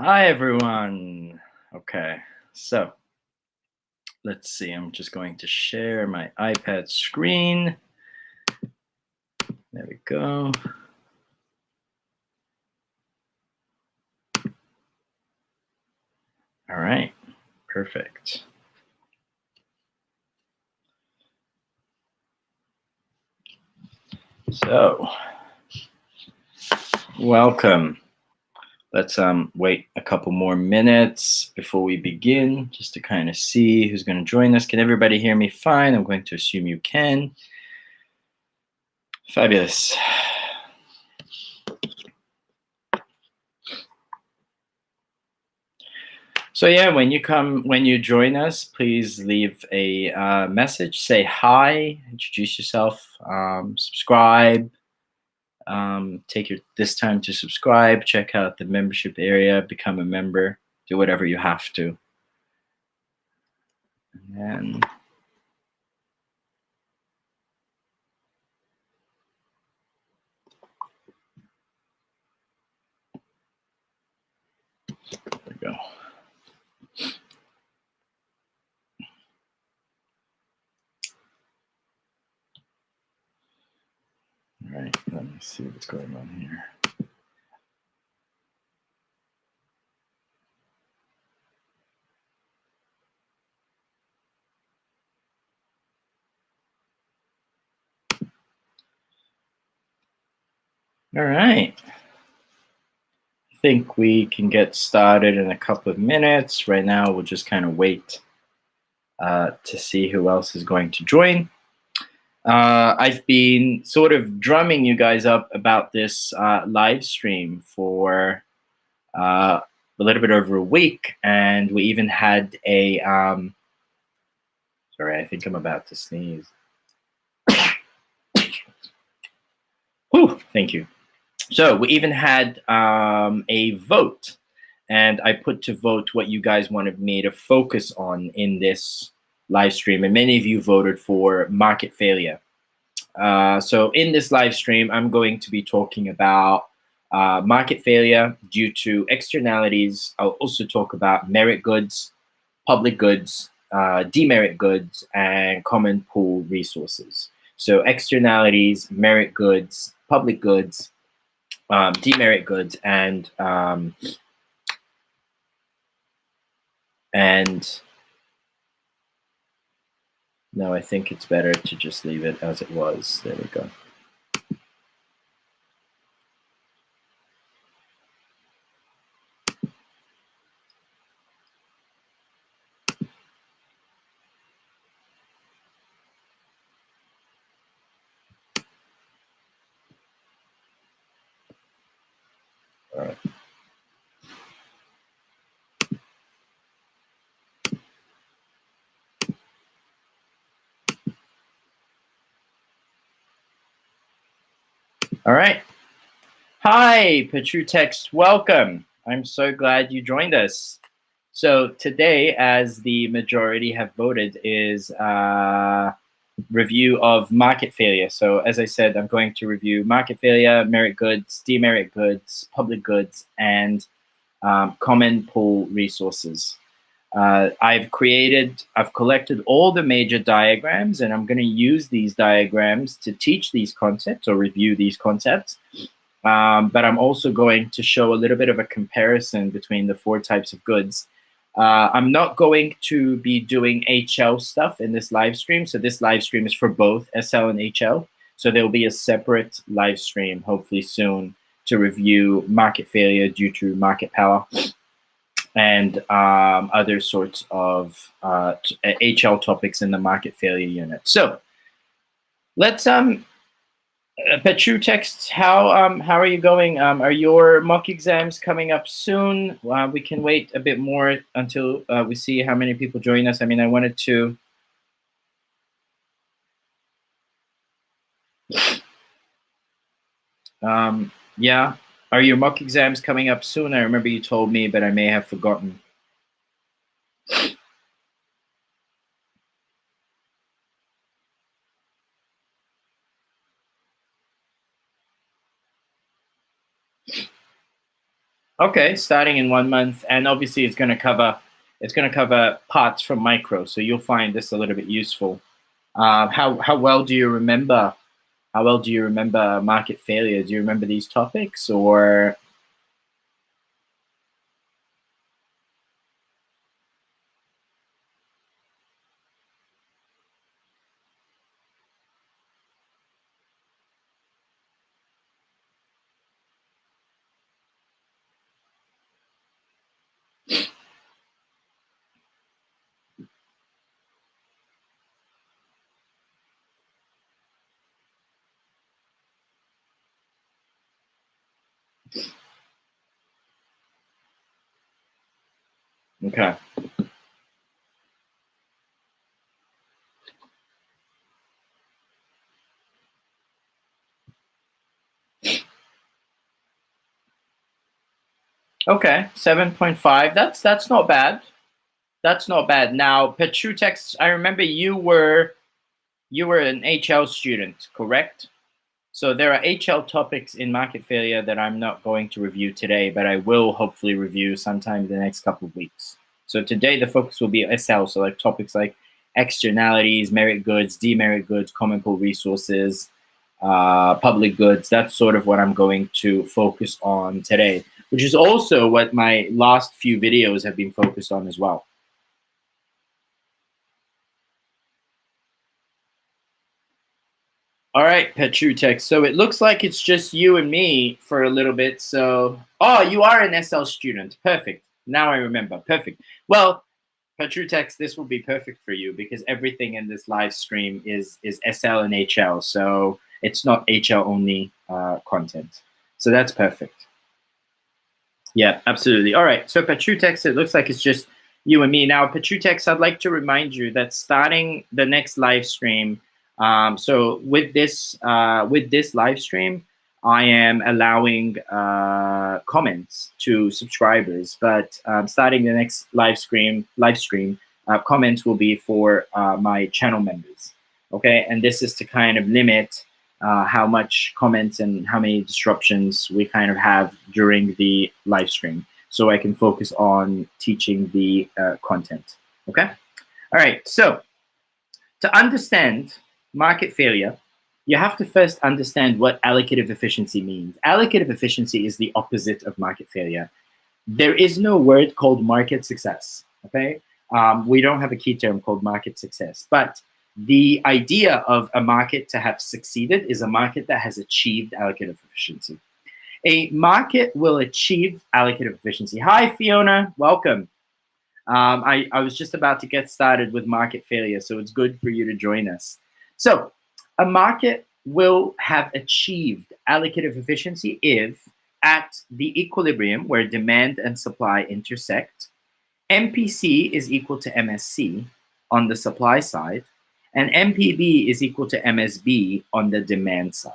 Hi, everyone. Okay, so let's see. I'm just going to share my iPad screen. There we go. All right, perfect. So, welcome. Let's wait a couple more minutes before we begin, just to kind of see who's going to join us. Can everybody hear me fine? I'm going to assume you can. Fabulous. So yeah, when you join us, please leave a message. Say hi, introduce yourself, subscribe. Take this time to subscribe. Check out the membership area. Become a member. Do whatever you have to. And then there we go. All right, let me see what's going on here. All right. I think we can get started in a couple of minutes. Right now, we'll just kind of wait to see who else is going to join. I've been sort of drumming you guys up about this live stream for a little bit over a week, and we even had a sorry, I think I'm about to sneeze. Whew, thank you. So we even had a vote, and I put to vote what you guys wanted me to focus on in this live stream, and many of you voted for market failure. So in this live stream, I'm going to be talking about market failure due to externalities. I'll also talk about merit goods, public goods, demerit goods, and common pool resources. So externalities, merit goods, public goods, demerit goods, and no, I think it's better to just leave it as it was. There we go. All right. All right. Hi, Petrutext. Welcome. I'm so glad you joined us. So today, as the majority have voted, is review of market failure. So as I said, I'm going to review market failure, merit goods, demerit goods, public goods, and common pool resources. I've collected all the major diagrams, and I'm going to use these diagrams to teach these concepts or review these concepts. But I'm also going to show a little bit of a comparison between the four types of goods. I'm not going to be doing HL stuff in this live stream. So this live stream is for both SL and HL. So there will be a separate live stream, hopefully soon, to review market failure due to market power and other sorts of HL topics in the market failure unit. So let's Petrutext, how are you going? Are your mock exams coming up soon? We can wait a bit more until we see how many people join us. I mean, I wanted to. Yeah, are your mock exams coming up soon? I remember you told me, but I may have forgotten. Okay, starting in 1 month, and obviously it's going to cover parts from micro, so you'll find this a little bit useful. How well do you remember? How well do you remember market failure? Do you remember these topics, or? Okay. Okay, 7.5. That's not bad. That's not bad. Now, Petrutex, I remember you were an HL student, correct? So there are HL topics in market failure that I'm not going to review today, but I will hopefully review sometime in the next couple of weeks. So today the focus will be SL, so like topics like externalities, merit goods, demerit goods, common pool resources, public goods. That's sort of what I'm going to focus on today, which is also what my last few videos have been focused on as well. All right, Petrutex. So it looks like it's just you and me for a little bit. So, oh, you are an SL student. Perfect. Now I remember. Perfect. Well, Petrutex, this will be perfect for you because everything in this live stream is SL and HL. So it's not HL only content. So that's perfect. Yeah, absolutely. All right. So Petrutex, it looks like it's just you and me. Now, Petrutex, I'd like to remind you that starting the next live stream, so with this live stream, I am allowing comments to subscribers, but starting the next live stream, comments will be for my channel members. Okay, and this is to kind of limit how much comments and how many disruptions we kind of have during the live stream, so I can focus on teaching the content. Okay, all right. So to understand market failure, you have to first understand what allocative efficiency means. Allocative efficiency is the opposite of market failure. There is no word called market success. Okay, we don't have a key term called market success, but the idea of a market to have succeeded is a market that has achieved allocative efficiency. A market will achieve allocative efficiency. Hi, Fiona. Welcome. I was just about to get started with market failure, so it's good for you to join us. So a market will have achieved allocative efficiency if at the equilibrium where demand and supply intersect, MPC is equal to MSC on the supply side, and MPB is equal to MSB on the demand side.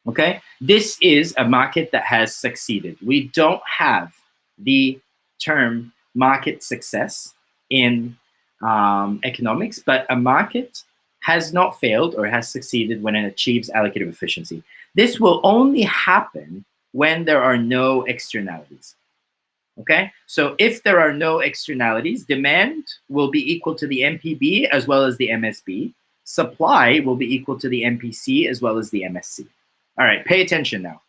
Okay, this is a market that has succeeded. We don't have the term market success in economics, but a market has not failed or has succeeded when it achieves allocative efficiency. This will only happen when there are no externalities. Okay, so if there are no externalities, demand will be equal to the MPB as well as the MSB. Supply will be equal to the MPC as well as the MSC. All right, pay attention now.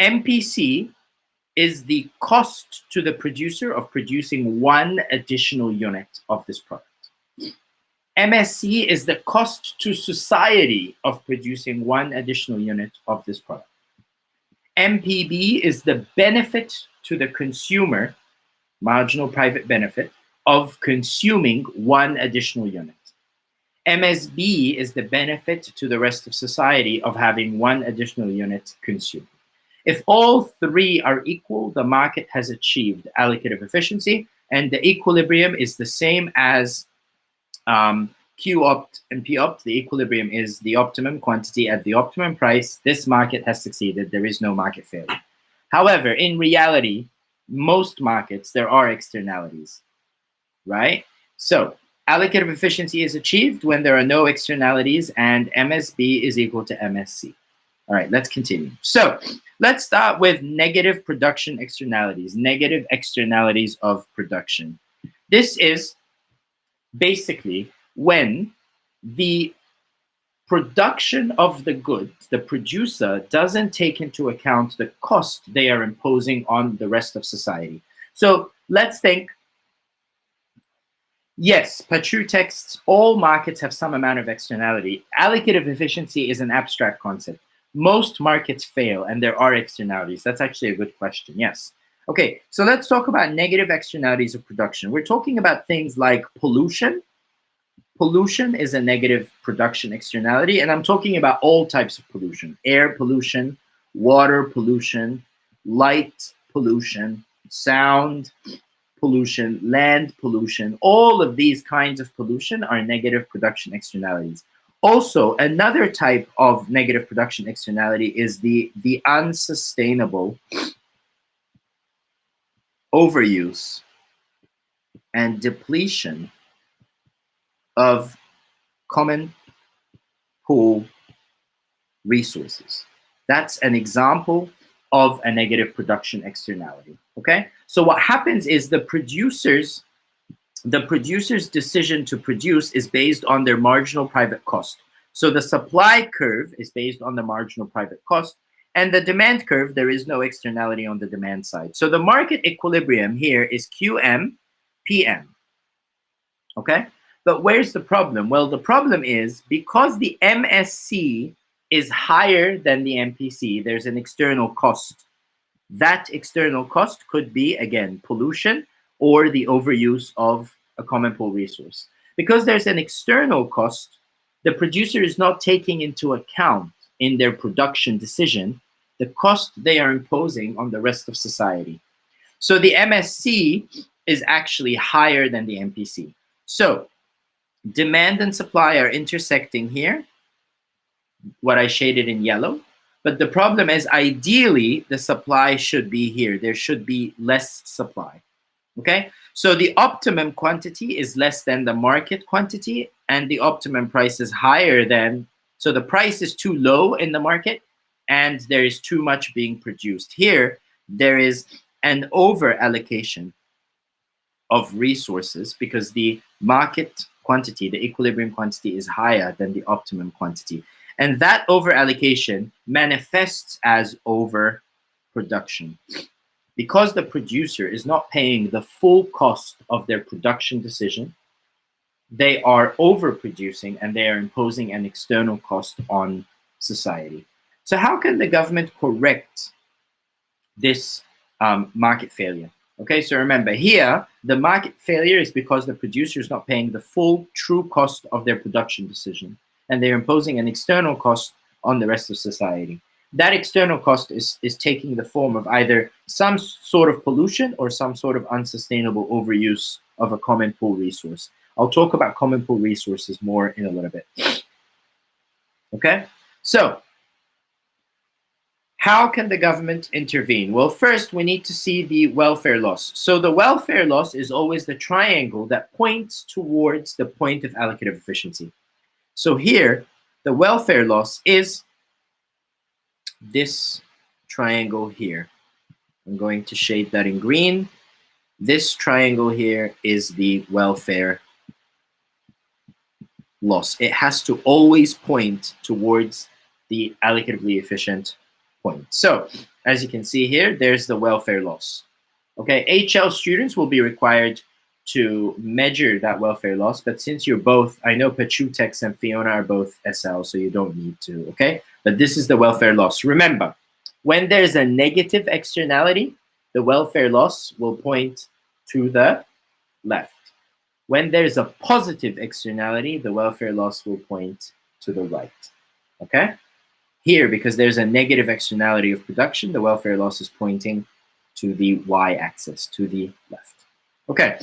MPC is the cost to the producer of producing one additional unit of this product. MSC is the cost to society of producing one additional unit of this product. MPB is the benefit to the consumer, marginal private benefit, of consuming one additional unit. MSB is the benefit to the rest of society of having one additional unit consumed. If all three are equal, the market has achieved allocative efficiency, and the equilibrium is the same as Q opt and P opt. The equilibrium is the optimum quantity at the optimum price. This market has succeeded. There is no market failure. However, in reality, most markets, there are externalities, right? So allocative efficiency is achieved when there are no externalities and MSB is equal to MSC. All right, let's continue. So let's start with negative production externalities, negative externalities of production. This is basically when the production of the goods, the producer doesn't take into account the cost they are imposing on the rest of society. So let's think, yes, per true texts, all markets have some amount of externality. Allocative efficiency is an abstract concept. Most markets fail and there are externalities. That's actually a good question, yes. Okay, so let's talk about negative externalities of production. We're talking about things like pollution. Pollution is a negative production externality, and I'm talking about all types of pollution: air pollution, water pollution, light pollution, sound pollution, land pollution. All of these kinds of pollution are negative production externalities. Also, another type of negative production externality is the unsustainable overuse and depletion of common pool resources. That's an example of a negative production externality. Okay, so what happens is the producer's decision to produce is based on their marginal private cost. So the supply curve is based on the marginal private cost, and the demand curve, there is no externality on the demand side. So the market equilibrium here is QM PM. Okay, but where's the problem? Well, the problem is because the MSC is higher than the MPC, there's an external cost. That external cost could be, again, pollution or the overuse of a common pool resource. Because there's an external cost, the producer is not taking into account in their production decision the cost they are imposing on the rest of society. So the MSC is actually higher than the MPC. So demand and supply are intersecting here, what I shaded in yellow. But the problem is, ideally, the supply should be here. There should be less supply. Okay? So the optimum quantity is less than the market quantity, and the optimum price is higher than, so the price is too low in the market, and there is too much being produced. Here, there is an over allocation of resources because the market quantity, the equilibrium quantity, is higher than the optimum quantity. And that over allocation manifests as overproduction. Because the producer is not paying the full cost of their production decision, they are overproducing and they are imposing an external cost on society. So how can the government correct this market failure? Okay, so remember here, the market failure is because the producer is not paying the full true cost of their production decision, and they're imposing an external cost on the rest of society. That external cost is taking the form of either some sort of pollution or some sort of unsustainable overuse of a common pool resource. I'll talk about common pool resources more in a little bit. Okay, so how can the government intervene? Well, first, we need to see the welfare loss. So the welfare loss is always the triangle that points towards the point of allocative efficiency. So here, the welfare loss is this triangle here. I'm going to shade that in green. This triangle here is the welfare loss. It has to always point towards the allocatively efficient point. So as you can see here, there's the welfare loss. Okay, HL students will be required to measure that welfare loss, but since you're both, I know Pachutex and Fiona are both SL, so you don't need to, okay? But this is the welfare loss. Remember, when there's a negative externality, the welfare loss will point to the left. When there's a positive externality, the welfare loss will point to the right, okay? Here, because there's a negative externality of production, the welfare loss is pointing to the y-axis, to the left. Okay,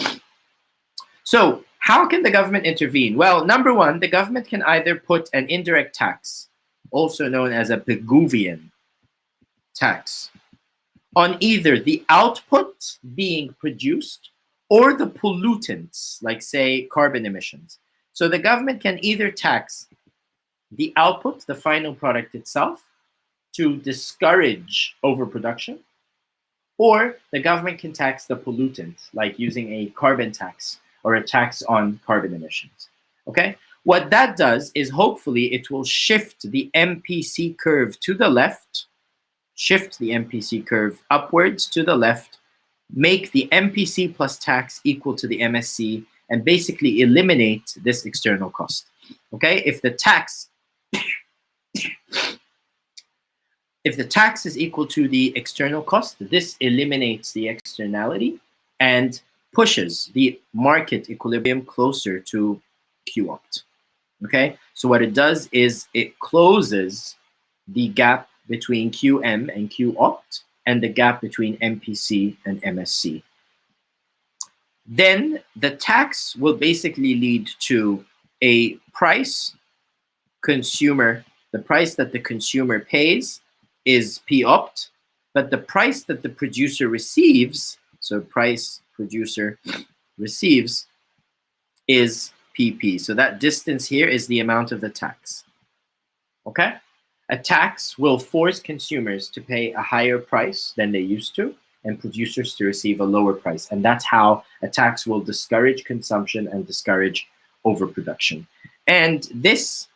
so how can the government intervene? Well, number one, the government can either put an indirect tax, also known as a Pigouvian tax, on either the output being produced or the pollutants, like say carbon emissions. So the government can either tax the output, the final product itself, to discourage overproduction, or the government can tax the pollutant, like using a carbon tax or a tax on carbon emissions. Okay? What that does is hopefully it will shift the MPC curve to the left, shift the MPC curve upwards to the left, make the MPC plus tax equal to the MSC, and basically eliminate this external cost. Okay? If the tax is equal to the external cost, this eliminates the externality and pushes the market equilibrium closer to Q opt. Okay, so what it does is it closes the gap between QM and Q opt and the gap between MPC and MSC. Then the tax will basically lead to a price the price that the consumer pays is P opt, but the price that the producer receives, so price producer receives, is PP. So that distance here is the amount of the tax. Okay? A tax will force consumers to pay a higher price than they used to, and producers to receive a lower price. And that's how a tax will discourage consumption and discourage overproduction. And this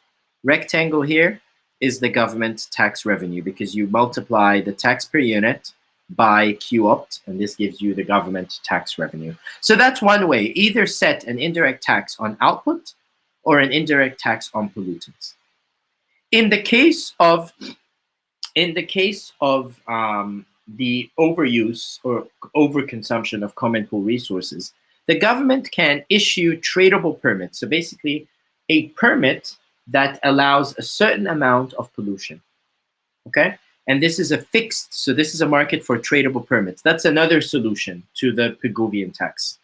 rectangle here is the government tax revenue, because you multiply the tax per unit by Q opt, and this gives you the government tax revenue. So that's one way, either set an indirect tax on output or an indirect tax on pollutants. In the case of the overuse or overconsumption of common pool resources, the government can issue tradable permits. So basically, a permit that allows a certain amount of pollution. Okay? And this is a fixed, so this is a market for tradable permits. That's another solution to the Pigouvian tax.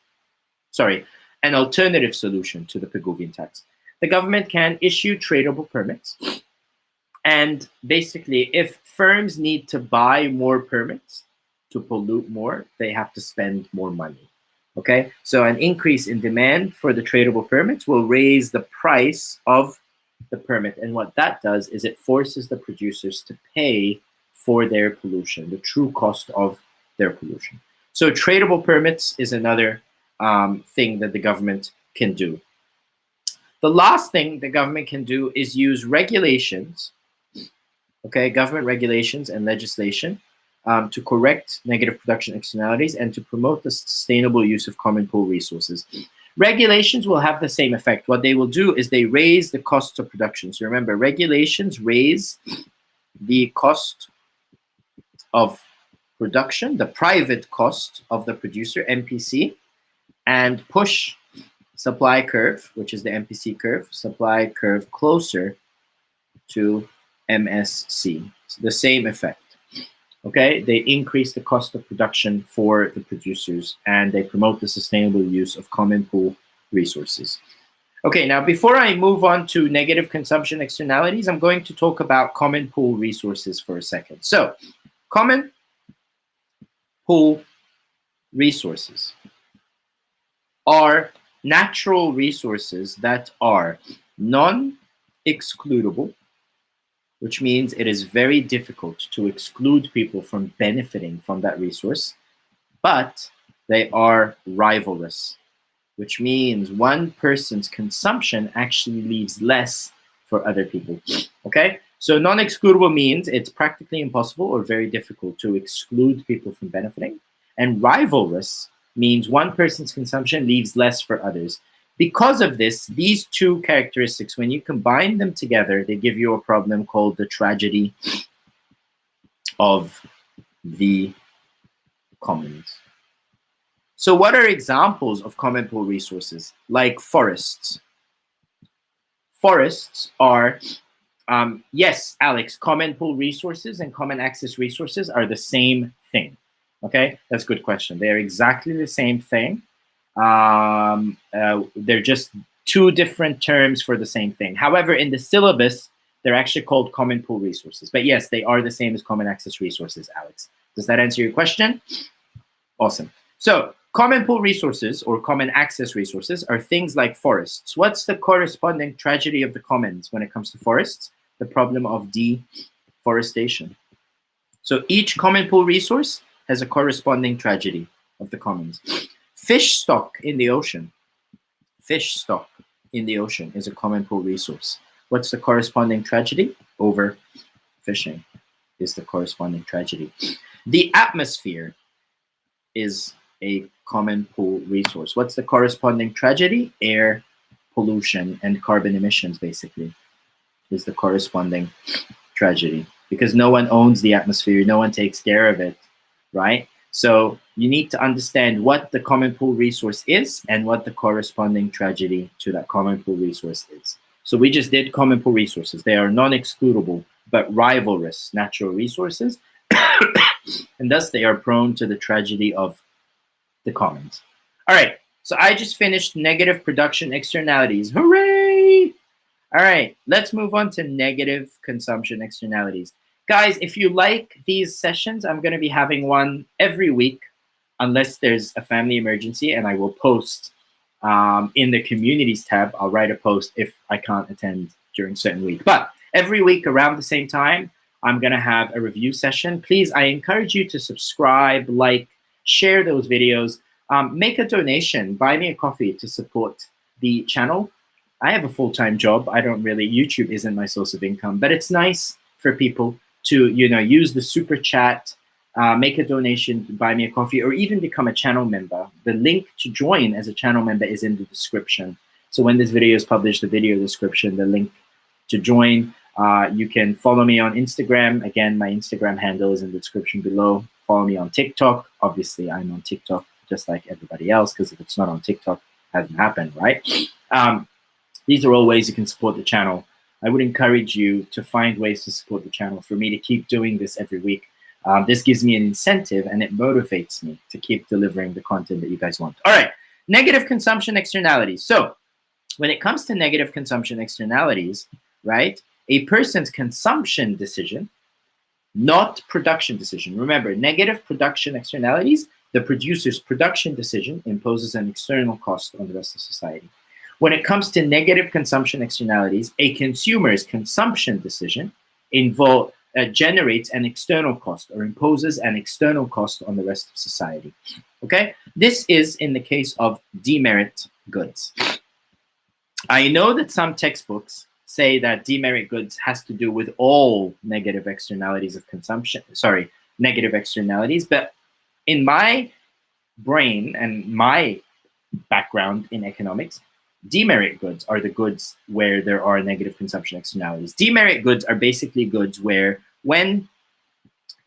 Sorry, an alternative solution to the Pigouvian tax. The government can issue tradable permits. And basically, if firms need to buy more permits to pollute more, they have to spend more money. Okay? So an increase in demand for the tradable permits will raise the price of the permit. And what that does is it forces the producers to pay for their pollution, the true cost of their pollution. So tradable permits is another thing that the government can do. The last thing the government can do is use regulations, okay, government regulations and legislation to correct negative production externalities and to promote the sustainable use of common pool resources. Regulations will have the same effect. What they will do is they raise the cost of production. So remember, regulations raise the cost of production, the private cost of the producer, MPC, and push supply curve, which is the MPC curve, supply curve closer to MSC. So the same effect. Okay, they increase the cost of production for the producers and they promote the sustainable use of common pool resources. Okay, now before I move on to negative consumption externalities, I'm going to talk about common pool resources for a second. So, common pool resources are natural resources that are non-excludable, which means it is very difficult to exclude people from benefiting from that resource, but they are rivalrous, which means one person's consumption actually leaves less for other people, okay? So non-excludable means it's practically impossible or very difficult to exclude people from benefiting, and rivalrous means one person's consumption leaves less for others. Because of this, these two characteristics, when you combine them together, they give you a problem called the tragedy of the commons. So what are examples of common pool resources? Like forests. Forests are, yes, Alex, common pool resources and common access resources are the same thing. Okay, that's a good question. They're exactly the same thing. They're just two different terms for the same thing. However, in the syllabus, they're actually called common pool resources. But yes, they are the same as common access resources, Alex. Does that answer your question? Awesome. So common pool resources or common access resources are things like forests. What's the corresponding tragedy of the commons when it comes to forests? The problem of deforestation. So each common pool resource has a corresponding tragedy of the commons. Fish stock in the ocean. Fish stock in the ocean is a common pool resource. What's the corresponding tragedy? Overfishing is the corresponding tragedy. The atmosphere is a common pool resource. What's the corresponding tragedy? Air pollution and carbon emissions, basically, is the corresponding tragedy, because no one owns the atmosphere, no one takes care of it, right? So you need to understand what the common pool resource is and what the corresponding tragedy to that common pool resource is. So we just did common pool resources. They are non-excludable but rivalrous natural resources, and thus they are prone to the tragedy of the commons. All right, so I just finished negative production externalities. Hooray! All right, let's move on to negative consumption externalities. Guys, if you like these sessions, I'm going to be having one every week, unless there's a family emergency, and I will post in the communities tab. I'll write a post if I can't attend during a certain week. But every week around the same time, I'm going to have a review session. Please, I encourage you to subscribe, like, share those videos, make a donation, buy me a coffee to support the channel. I have a full-time job. I don't really, YouTube isn't my source of income, but it's nice for people to, use the super chat, make a donation, buy me a coffee, or even become a channel member. The link to join as a channel member is in the description. So when this video is published, the video description, the link to join. You can follow me on Instagram. Again, my Instagram handle is in the description below. Follow me on TikTok. Obviously, I'm on TikTok just like everybody else, because if it's not on TikTok, it hasn't happened, right? These are all ways you can support the channel. I would encourage you to find ways to support the channel for me to keep doing this every week. This gives me an incentive and it motivates me to keep delivering the content that you guys want. All right, negative consumption externalities. So when it comes to negative consumption externalities, right, a person's consumption decision, not production decision. Remember, negative production externalities, the producer's production decision imposes an external cost on the rest of society. When it comes to negative consumption externalities, a consumer's consumption decision generates an external cost or imposes an external cost on the rest of society. Okay? This is in the case of demerit goods. I know that some textbooks say that demerit goods has to do with all negative externalities of consumption, negative externalities, but in my brain and my background in economics, demerit goods are the goods where there are negative consumption externalities. Demerit goods are basically goods where, when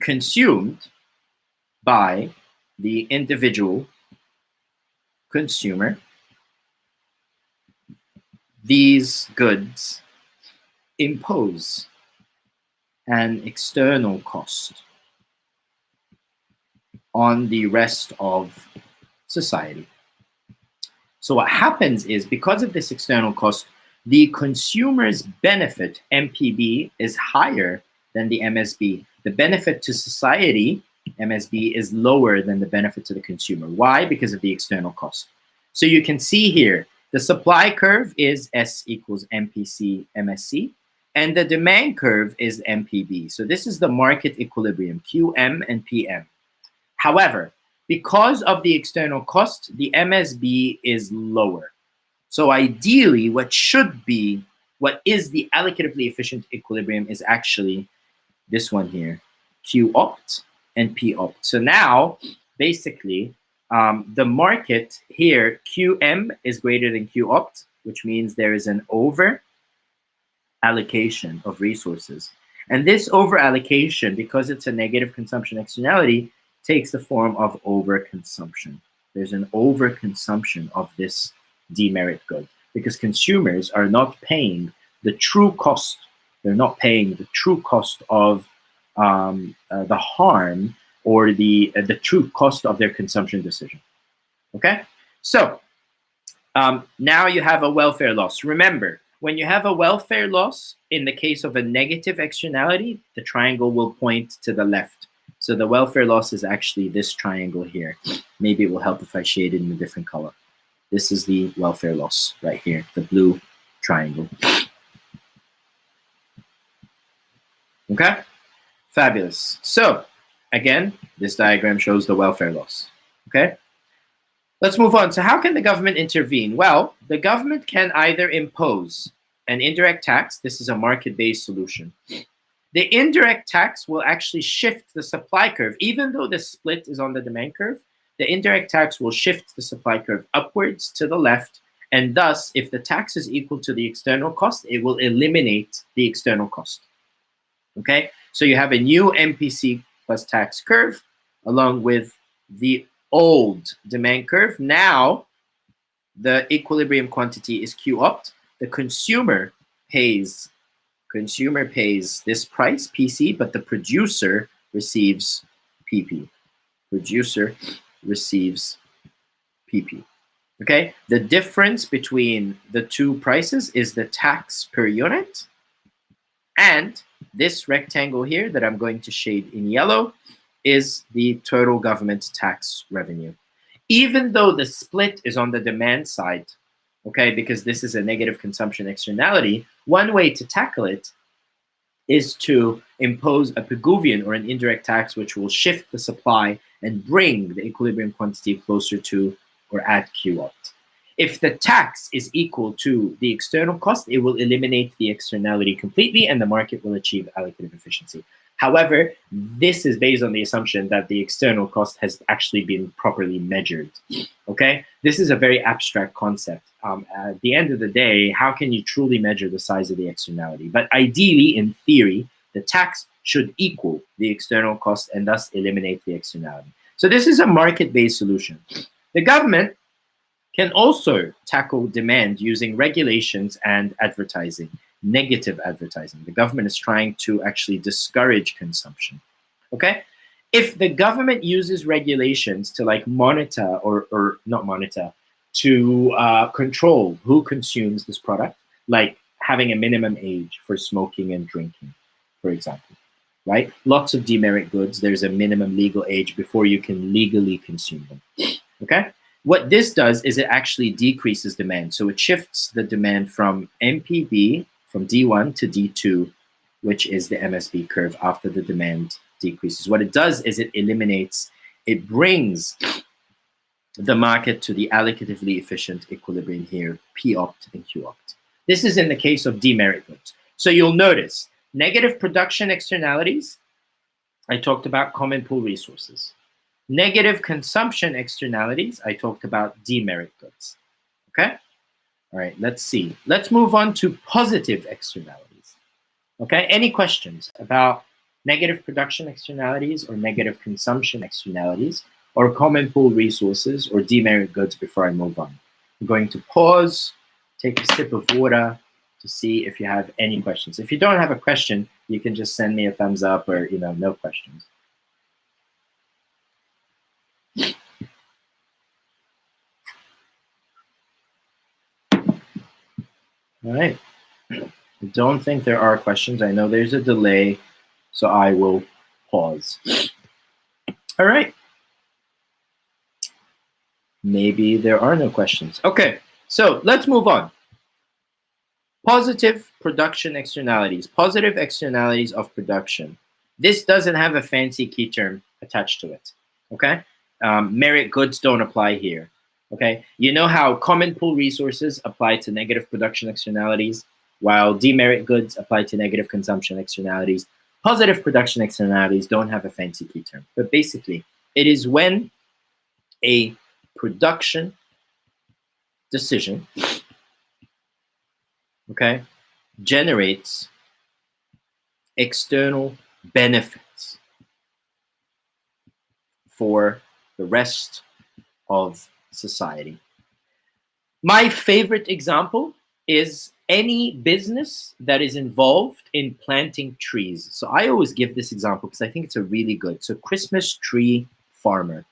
consumed by the individual consumer, these goods impose an external cost on the rest of society. So what happens is, because of this external cost, the consumer's benefit, MPB, is higher than the MSB. The benefit to society, MSB, is lower than the benefit to the consumer. Why? Because of the external cost. So you can see here, the supply curve is S equals MPC, MSC, and the demand curve is MPB. So this is the market equilibrium, QM and PM. However, because of the external cost, the MSB is lower. So ideally, what is the allocatively efficient equilibrium is actually this one here, Q opt and P opt. So now, basically, the market here, QM is greater than Q opt, which means there is an over allocation of resources. And this over allocation, because it's a negative consumption externality, takes the form of overconsumption. There's an overconsumption of this demerit good because consumers are not paying the true cost. They're not paying the true cost of the harm or the true cost of their consumption decision. Okay, so now you have a welfare loss. Remember, when you have a welfare loss, in the case of a negative externality, the triangle will point to the left. So the welfare loss is actually this triangle here. Maybe it will help if I shade it in a different color. This is the welfare loss right here, the blue triangle. Okay, fabulous. So Again, this diagram shows the welfare loss. Okay? Let's move on. So how can the government intervene? Well, the government can either impose an indirect tax. This is a market-based solution. The indirect tax will actually shift the supply curve. Even though the split is on the demand curve, the indirect tax will shift the supply curve upwards to the left. And thus, if the tax is equal to the external cost, it will eliminate the external cost. Okay? So you have a new MPC plus tax curve along with the old demand curve. Now, the equilibrium quantity is Q opt. The consumer pays this price, PC, but the producer receives PP. Producer receives PP. Okay? The difference between the two prices is the tax per unit, and this rectangle here that I'm going to shade in yellow is the total government tax revenue. Even though the split is on the demand side, okay, because this is a negative consumption externality, one way to tackle it is to impose a Pigouvian or an indirect tax which will shift the supply and bring the equilibrium quantity closer to or at Q opt. If the tax is equal to the external cost, it will eliminate the externality completely and the market will achieve allocative efficiency. However, this is based on the assumption that the external cost has actually been properly measured. Okay? This is a very abstract concept. At the end of the day, how can you truly measure the size of the externality? But ideally, in theory, the tax should equal the external cost and thus eliminate the externality. So this is a market-based solution. The government can also tackle demand using regulations and advertising, negative advertising. The government is trying to actually discourage consumption. Okay? If the government uses regulations to like monitor or not monitor, to control who consumes this product, like having a minimum age for smoking and drinking, for example, right? Lots of demerit goods, there's a minimum legal age before you can legally consume them, okay? What this does is it actually decreases demand. So it shifts the demand from MPB, from D1 to D2, which is the MSB curve after the demand decreases. What it does is it brings the market to the allocatively efficient equilibrium here, P opt and Q opt. This is in the case of demerit goods. So you'll notice negative production externalities, I talked about common pool resources. Negative consumption externalities, I talked about demerit goods. Okay? All right, let's see. Let's move on to positive externalities. Okay, any questions about negative production externalities or negative consumption externalities or common pool resources or demerit goods before I move on? I'm going to pause, take a sip of water to see if you have any questions. If you don't have a question, you can just send me a thumbs up or, no questions. All right. I don't think there are questions. I know there's a delay, so I will pause. All right. Maybe there are no questions. Okay, so let's move on. Positive production externalities, positive externalities of production. This doesn't have a fancy key term attached to it, okay? Merit goods don't apply here, okay? You know how common pool resources apply to negative production externalities, while demerit goods apply to negative consumption externalities. Positive production externalities don't have a fancy key term, but basically, it is when a production decision, okay, generates external benefits for the rest of society. My favorite example is any business that is involved in planting trees. So I always give this example because I think it's a really good. So Christmas tree farmer.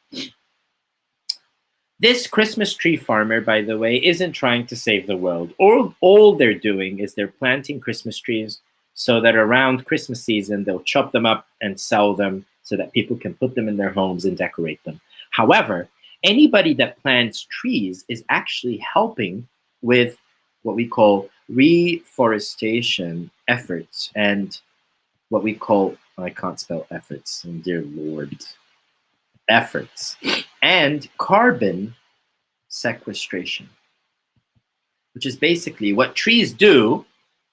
This Christmas tree farmer, by the way, isn't trying to save the world. All they're doing is they're planting Christmas trees so that around Christmas season, they'll chop them up and sell them so that people can put them in their homes and decorate them. However, anybody that plants trees is actually helping with what we call reforestation efforts and what we call I can't spell efforts, dear Lord. Efforts. And carbon sequestration, which is basically what trees do.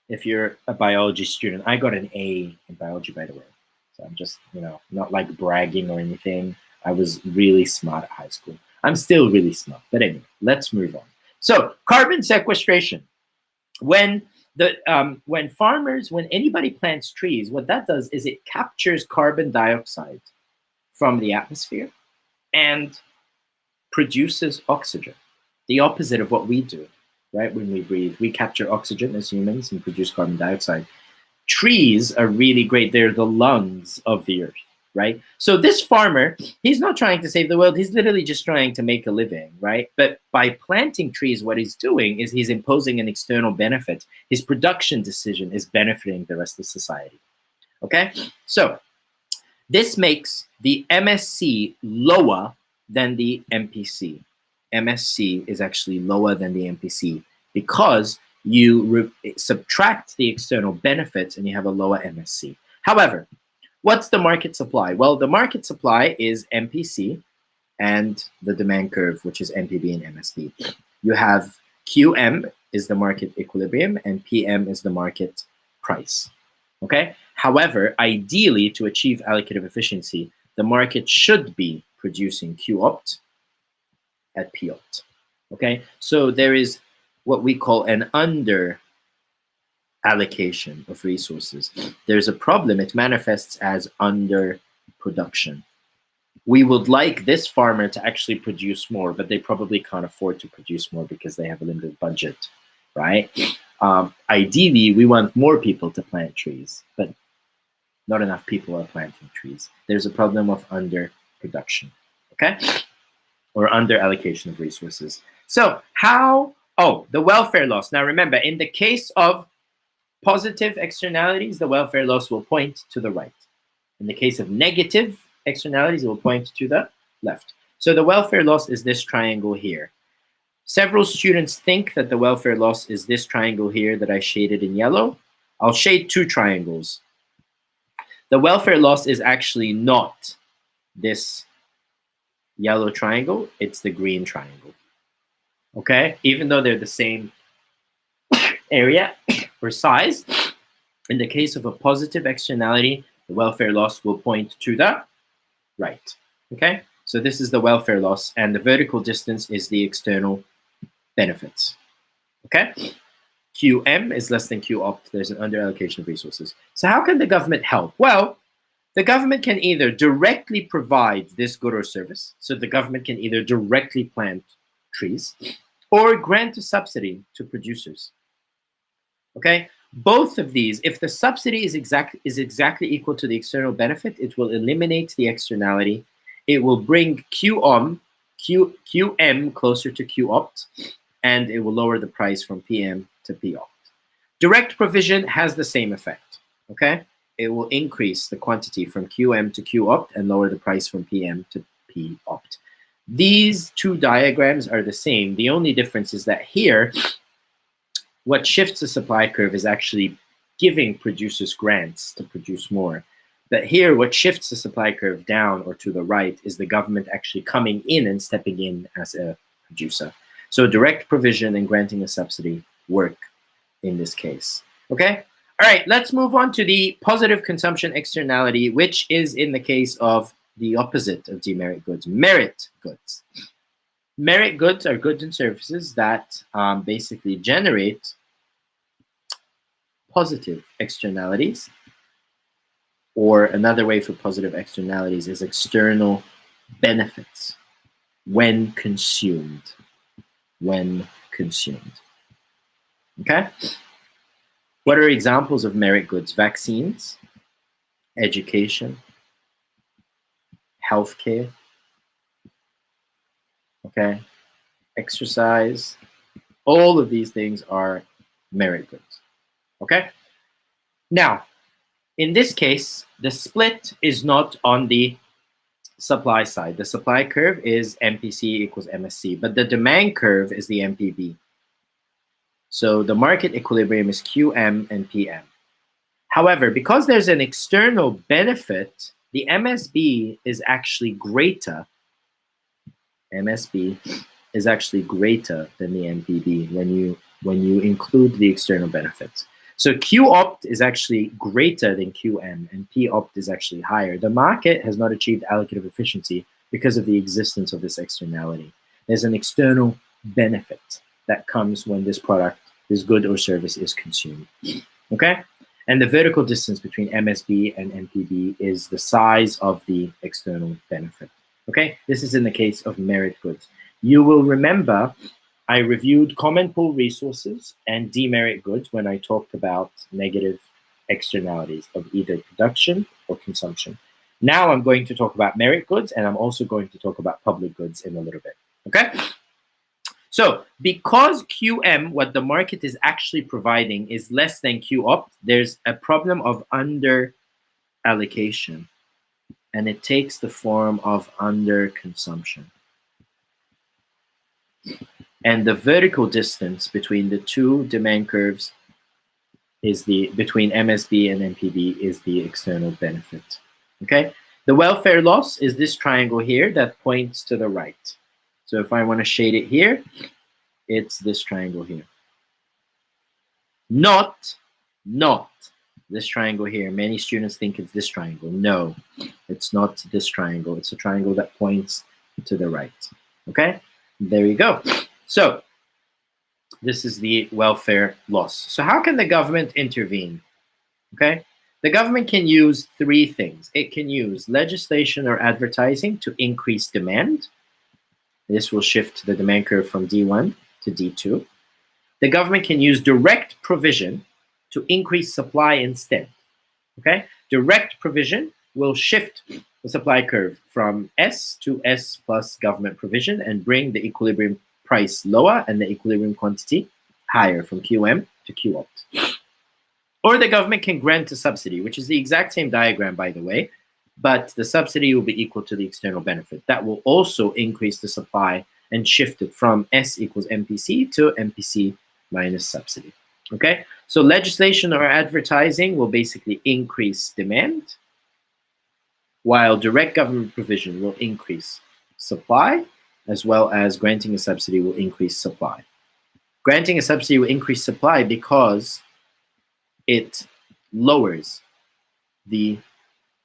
If you're a biology student, I got an A in biology, by the way. So I'm just, not like bragging or anything. I was really smart at high school. I'm still really smart. But anyway, let's move on. So carbon sequestration. When anybody plants trees, what that does is it captures carbon dioxide from the atmosphere and produces oxygen, the opposite of what we do, right? When we breathe, we capture oxygen as humans and produce carbon dioxide. Trees are really great. They're the lungs of the earth, right? So this farmer, he's not trying to save the world. He's literally just trying to make a living, right? But by planting trees, what he's doing is he's imposing an external benefit. His production decision is benefiting the rest of society, okay? So this makes the MSC lower than the MPC. MSC is actually lower than the MPC because you subtract the external benefits and you have a lower MSC. However, what's the market supply? Well, the market supply is MPC and the demand curve, which is MPB and MSB. You have QM is the market equilibrium and PM is the market price, okay? However, ideally, to achieve allocative efficiency, the market should be producing Q-opt at P-opt, okay? So there is what we call an under allocation of resources. There's a problem. It manifests as under production. We would like this farmer to actually produce more, but they probably can't afford to produce more because they have a limited budget, right? Ideally, we want more people to plant trees, but not enough people are planting trees. There's a problem of under production, okay? Or under allocation of resources. So how, the welfare loss. Now remember, in the case of positive externalities, the welfare loss will point to the right. In the case of negative externalities, it will point to the left. So the welfare loss is this triangle here. Several students think that the welfare loss is this triangle here that I shaded in yellow. I'll shade two triangles. The welfare loss is actually not this yellow triangle, it's the green triangle. Okay, even though they're the same area or size, in the case of a positive externality, the welfare loss will point to the right. Okay, so this is the welfare loss, and the vertical distance is the external benefits. Okay, QM is less than Q-opt. There's an under allocation of resources. So how can the government help? Well, the government can either directly provide this good or service. So the government can either directly plant trees or grant a subsidy to producers. Okay, both of these, if the subsidy is exactly equal to the external benefit, it will eliminate the externality. It will bring QM closer to Q-opt, and it will lower the price from PM to P-opt. Direct provision has the same effect, okay? It will increase the quantity from QM to Q-opt and lower the price from PM to P-opt. These two diagrams are the same. The only difference is that here, what shifts the supply curve is actually giving producers grants to produce more. But here, what shifts the supply curve down or to the right is the government actually coming in and stepping in as a producer. So direct provision and granting a subsidy work in this case, okay? All right, let's move on to the positive consumption externality, which is in the case of the opposite of demerit goods, merit goods. Merit goods are goods and services that basically generate positive externalities, or another way for positive externalities is external benefits when consumed. When consumed. Okay? What are examples of merit goods? Vaccines, education, healthcare, okay, exercise. All of these things are merit goods, okay? Now, in this case, the split is not on the supply side. The supply curve is MPC equals MSC, but the demand curve is the MPB. So the market equilibrium is QM and PM. However, because there's an external benefit, the MSB is actually greater. MSB is actually greater than the MPB when you include the external benefits. So Q opt is actually greater than QM, and P opt is actually higher. The market has not achieved allocative efficiency because of the existence of this externality. There's an external benefit that comes when this product, this good or service is consumed. Okay? And the vertical distance between MSB and MPB is the size of the external benefit. Okay? This is in the case of merit goods. You will remember I reviewed common pool resources and demerit goods when I talked about negative externalities of either production or consumption. Now I'm going to talk about merit goods, and I'm also going to talk about public goods in a little bit. Okay? So because QM, what the market is actually providing, is less than Q opt, there's a problem of under allocation, and it takes the form of under consumption. And the vertical distance between the two demand curves is between MSB and MPB is the external benefit. Okay? The welfare loss is this triangle here that points to the right. So if I want to shade it here, it's this triangle here. Not this triangle here. Many students think it's this triangle. No, it's not this triangle. It's a triangle that points to the right. Okay? There you go. So this is the welfare loss. So how can the government intervene? Okay? The government can use three things. It can use legislation or advertising to increase demand. This will shift the demand curve from D1 to D2. The government can use direct provision to increase supply instead. Okay? Direct provision will shift the supply curve from S to S plus government provision and bring the equilibrium price lower and the equilibrium quantity higher from QM to Q opt. Or the government can grant a subsidy, which is the exact same diagram, by the way, but the subsidy will be equal to the external benefit. That will also increase the supply and shift it from S equals MPC to MPC minus subsidy. Okay? So legislation or advertising will basically increase demand, while direct government provision will increase supply, as well as granting a subsidy will increase supply. Granting a subsidy will increase supply because it lowers the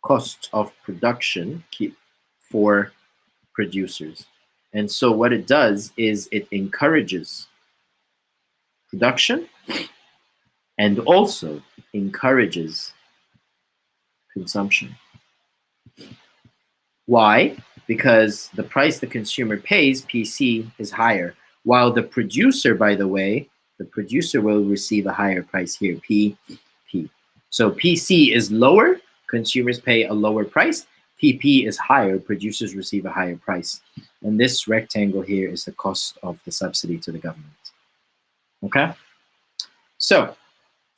cost of production for producers. And so what it does is it encourages production and also encourages consumption. Why? Because the price the consumer pays, PC, is higher, while the producer, by the way, the producer will receive a higher price here, P. So PC is lower, consumers pay a lower price. PP is higher, producers receive a higher price. And this rectangle here is the cost of the subsidy to the government. Okay? So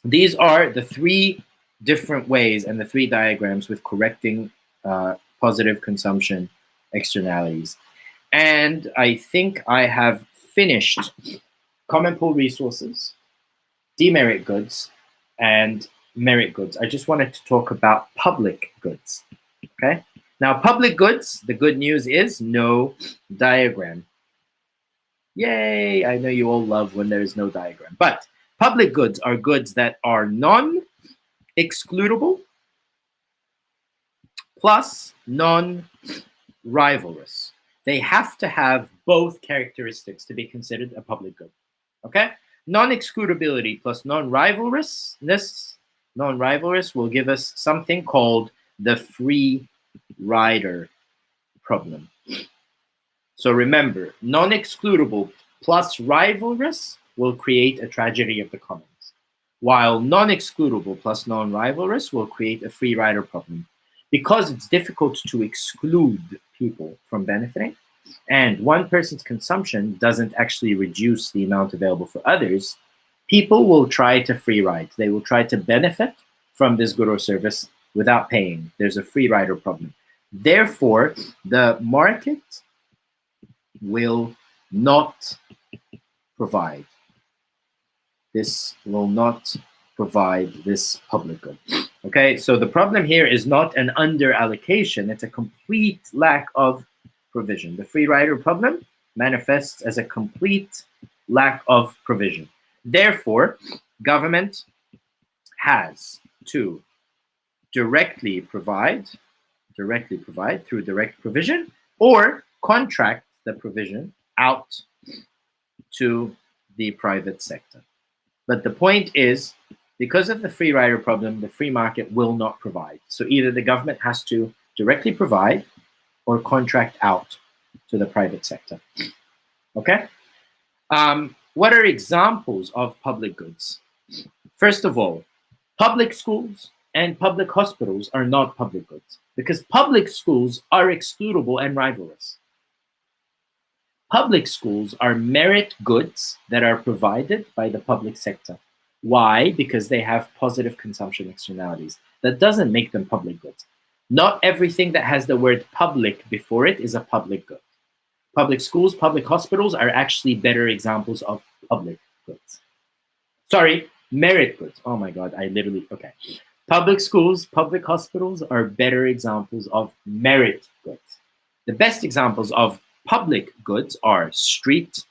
these are the three different ways and the three diagrams with correcting positive consumption externalities. And I think I have finished common pool resources, demerit goods, and merit goods. I just wanted to talk about public goods. Okay? Now, public goods, the good news is no diagram. Yay! I know you all love when there is no diagram. But public goods are goods that are non-excludable plus non-rivalrous. They have to have both characteristics to be considered a public good. Okay? Non-excludability plus non-rivalrousness. Non-rivalrous will give us something called the free rider problem. So remember, non-excludable plus rivalrous will create a tragedy of the commons, while non-excludable plus non-rivalrous will create a free rider problem. Because it's difficult to exclude people from benefiting, and one person's consumption doesn't actually reduce the amount available for others, people will try to free ride. They will try to benefit from this good or service without paying. There's a free rider problem. Therefore, the market will not provide. This will not provide this public good. Okay, so the problem here is not an under allocation, it's a complete lack of provision. The free rider problem manifests as a complete lack of provision. Therefore, government has to directly provide through direct provision, or contract the provision out to the private sector. But the point is, because of the free rider problem, the free market will not provide. So either the government has to directly provide or contract out to the private sector. Okay? What are examples of public goods? First of all, public schools and public hospitals are not public goods because public schools are excludable and rivalrous. Public schools are merit goods that are provided by the public sector. Why? Because they have positive consumption externalities. That doesn't make them public goods. Not everything that has the word public before it is a public good. Public schools, public hospitals are actually better examples of public goods. Sorry, merit goods. Oh my God, okay. Public schools, public hospitals are better examples of merit goods. The best examples of public goods are street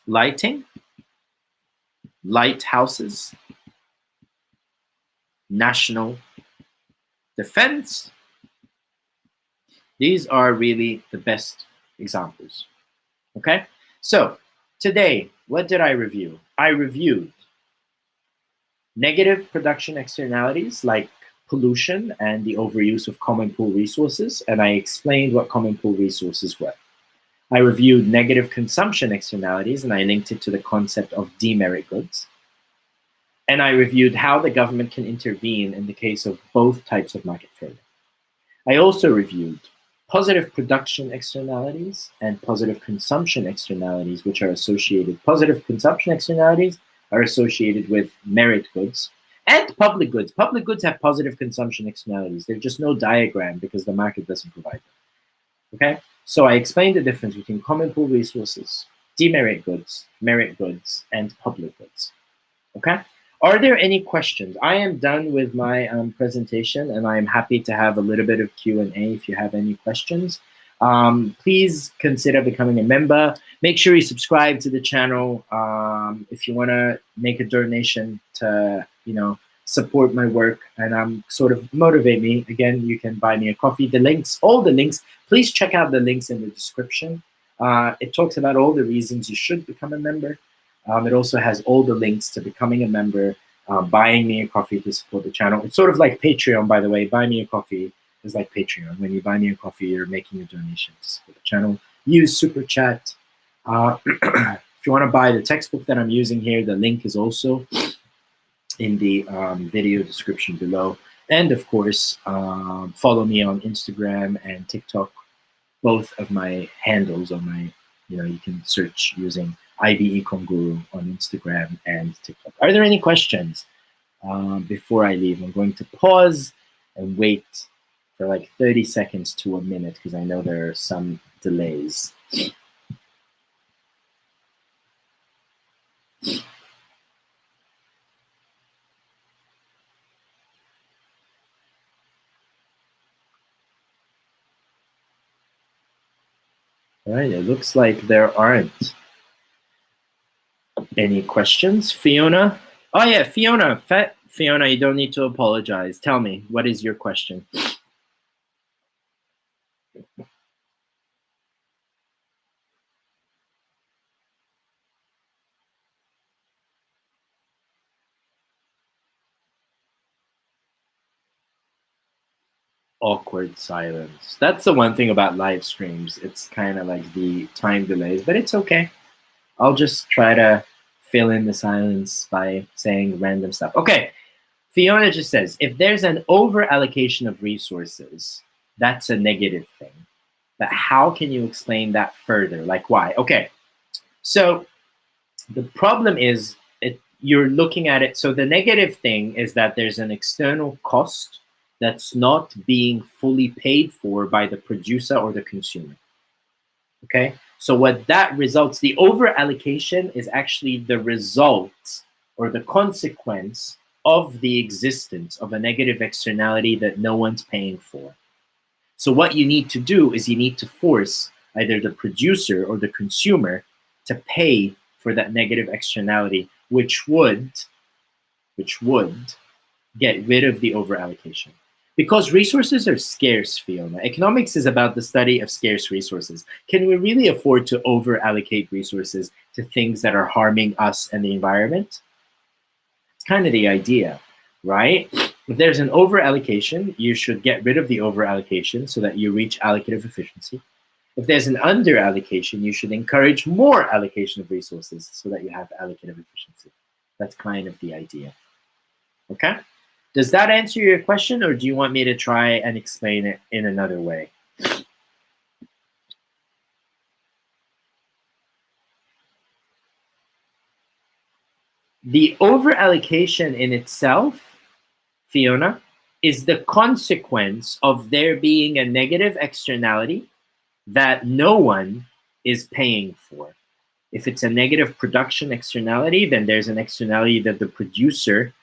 lighting, lighthouses, national defense. These are really the best examples. Okay? So today, what did I review? I reviewed negative production externalities like pollution and the overuse of common pool resources, and I explained what common pool resources were. I reviewed negative consumption externalities, and I linked it to the concept of demerit goods. And I reviewed how the government can intervene in the case of both types of market failure. I also reviewed positive production externalities and positive consumption externalities, which are associated. Positive consumption externalities are associated with merit goods and public goods. Public goods have positive consumption externalities. There's just no diagram because the market doesn't provide them. Okay? So I explained the difference between common pool resources, demerit goods, merit goods, and public goods. Okay? Are there any questions? I am done with my presentation, and I am happy to have a little bit of Q&A if you have any questions. Please consider becoming a member. Make sure you subscribe to the channel. If you want to make a donation to, support my work and sort of motivate me, again, you can buy me a coffee. The links, all the links, please check out the links in the description. It talks about all the reasons you should become a member. It also has all the links to becoming a member, buying me a coffee to support the channel. It's sort of like Patreon, by the way. Buy me a coffee is like Patreon. When you buy me a coffee, you're making a donation to support the channel. Use Super Chat. If you want to buy the textbook that I'm using here, the link is also in the video description below. And of course, follow me on Instagram and TikTok. Both of my handles on my, you can search using IB Econ Guru on Instagram and TikTok. Are there any questions before I leave? I'm going to pause and wait for like 30 seconds to a minute because I know there are some delays. All right, it looks like there aren't any questions. Fiona? Oh yeah, Fiona. Fiona, you don't need to apologize. Tell me, what is your question? Awkward silence. That's the one thing about live streams. It's kind of like the time delays, but it's okay. I'll just try to fill in the silence by saying random stuff. Okay, Fiona just says, if there's an over allocation of resources, that's a negative thing. But how can you explain that further? Like why? Okay, so the problem is you're looking at it. So the negative thing is that there's an external cost that's not being fully paid for by the producer or the consumer. Okay, so what that results, the over allocation is actually the result or the consequence of the existence of a negative externality that no one's paying for. So what you need to do is you need to force either the producer or the consumer to pay for that negative externality, which would get rid of the overallocation. Because resources are scarce, Fiona. Economics is about the study of scarce resources. Can we really afford to overallocate resources to things that are harming us and the environment? It's kind of the idea, right? If there's an overallocation, you should get rid of the overallocation so that you reach allocative efficiency. If there's an underallocation, you should encourage more allocation of resources so that you have allocative efficiency. That's kind of the idea. Okay? Does that answer your question, or do you want me to try and explain it in another way? The overallocation in itself, Fiona, is the consequence of there being a negative externality that no one is paying for. If it's a negative production externality, then there's an externality that the producer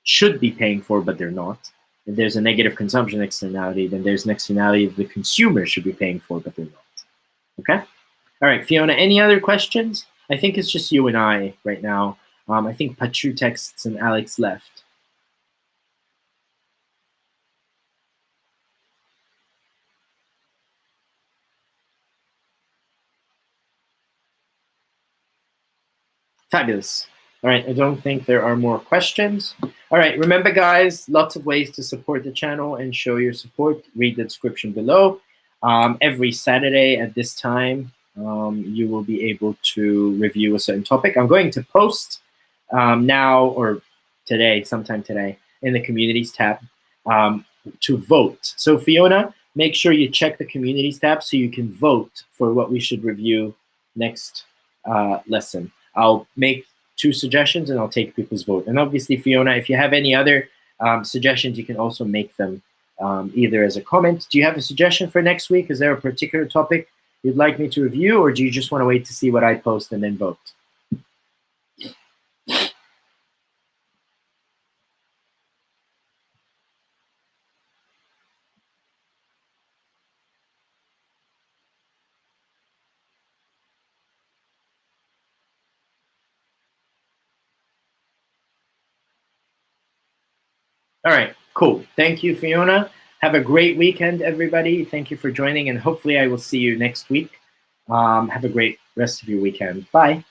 should be paying for, but they're not. If there's a negative consumption externality, then there's an externality that the consumer should be paying for, but they're not. Okay? All right, Fiona, any other questions? I think it's just you and I right now. I think Pachu texts and Alex left. Fabulous. All right, I don't think there are more questions. All right, remember guys, lots of ways to support the channel and show your support. Read the description below. Every Saturday at this time, you will be able to review a certain topic. I'm going to post now or today, sometime today, in the communities tab to vote. So Fiona, make sure you check the communities tab so you can vote for what we should review next lesson. I'll make 2 suggestions and I'll take people's vote. And obviously, Fiona, if you have any other suggestions, you can also make them either as a comment. Do you have a suggestion for next week? Is there a particular topic you'd like me to review, or do you just want to wait to see what I post and then vote? All right, cool. Thank you, Fiona. Have a great weekend, everybody. Thank you for joining, and hopefully I will see you next week. Have a great rest of your weekend. Bye.